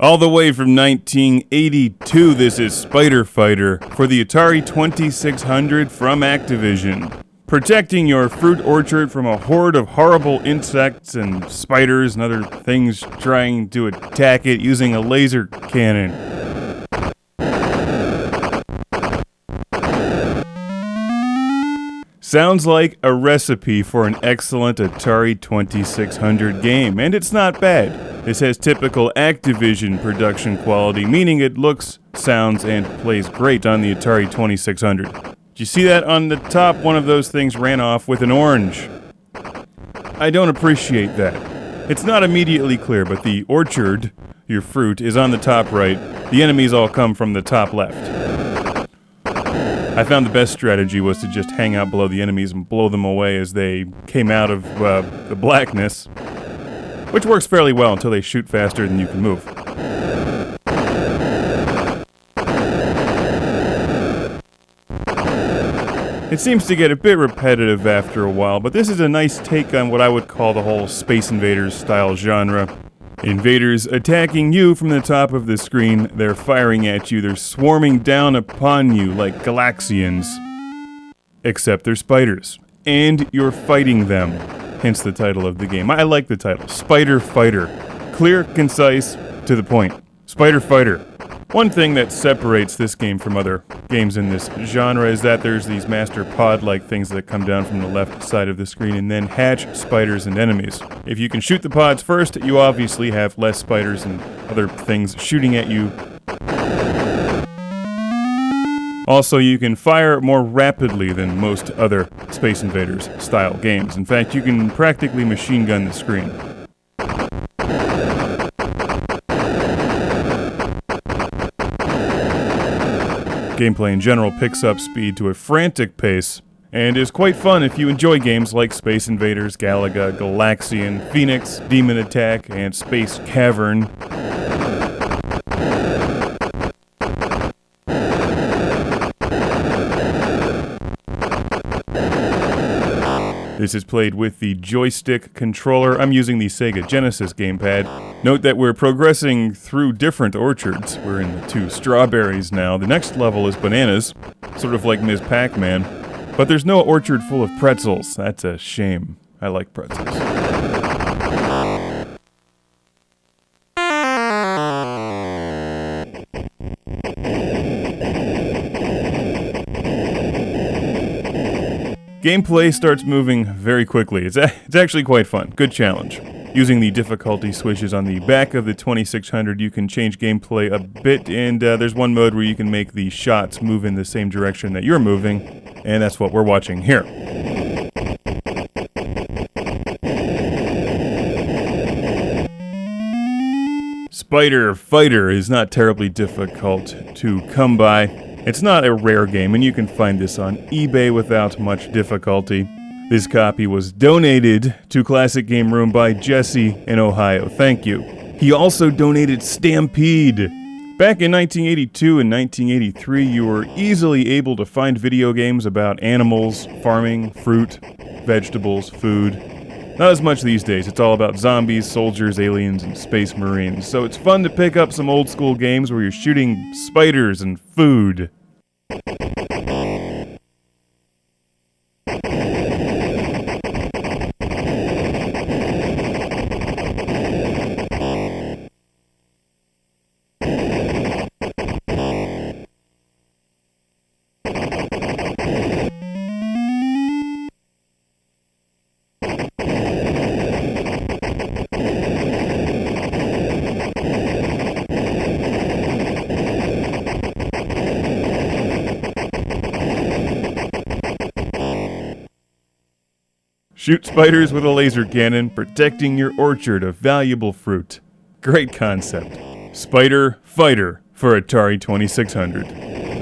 All the way from 1982, this is Spider Fighter for the Atari 2600 from Activision. Protecting your fruit orchard from a horde of horrible insects and spiders and other things trying to attack it using a laser cannon. Sounds like a recipe for an excellent Atari 2600 game, and it's not bad. This has typical Activision production quality, meaning it looks, sounds, and plays great on the Atari 2600. Did you see that on the top? One of those things ran off with an orange. I don't appreciate that. It's not immediately clear, but the orchard, your fruit, is on the top right. The enemies all come from the top left. I found the best strategy was to just hang out below the enemies and blow them away as they came out of the blackness, which works fairly well until they shoot faster than you can move. It seems to get a bit repetitive after a while, but this is a nice take on what I would call the whole Space Invaders style genre. Invaders attacking you from the top of the screen, they're firing at you, they're swarming down upon you like Galaxians. Except they're spiders. And you're fighting them. Hence the title of the game. I like the title, Spider Fighter. Clear, concise, to the point. Spider Fighter. One thing that separates this game from other games in this genre is that there's these master pod-like things that come down from the left side of the screen and then hatch spiders and enemies. If you can shoot the pods first, you obviously have less spiders and other things shooting at you. Also, you can fire more rapidly than most other Space Invaders style games. In fact, you can practically machine gun the screen. Gameplay in general picks up speed to a frantic pace, and is quite fun if you enjoy games like Space Invaders, Galaga, Galaxian, Phoenix, Demon Attack, and Space Cavern. This is played with the joystick controller. I'm using the Sega Genesis gamepad. Note that we're progressing through different orchards. We're in the 2 strawberries now. The next level is bananas, sort of like Ms. Pac-Man. But there's no orchard full of pretzels. That's a shame. I like pretzels. Gameplay starts moving very quickly. It's actually quite fun. Good challenge. Using the difficulty switches on the back of the 2600, you can change gameplay a bit, and there's one mode where you can make the shots move in the same direction that you're moving, and that's what we're watching here. Spider Fighter is not terribly difficult to come by. It's not a rare game, and you can find this on eBay without much difficulty. This copy was donated to Classic Game Room by Jesse in Ohio. Thank you. He also donated Stampede. Back in 1982 and 1983, you were easily able to find video games about animals, farming, fruit, vegetables, food. Not as much these days. It's all about zombies, soldiers, aliens, and space marines. So it's fun to pick up some old school games where you're shooting spiders and food. Shoot spiders with a laser cannon, protecting your orchard of valuable fruit. Great concept. Spider Fighter for Atari 2600.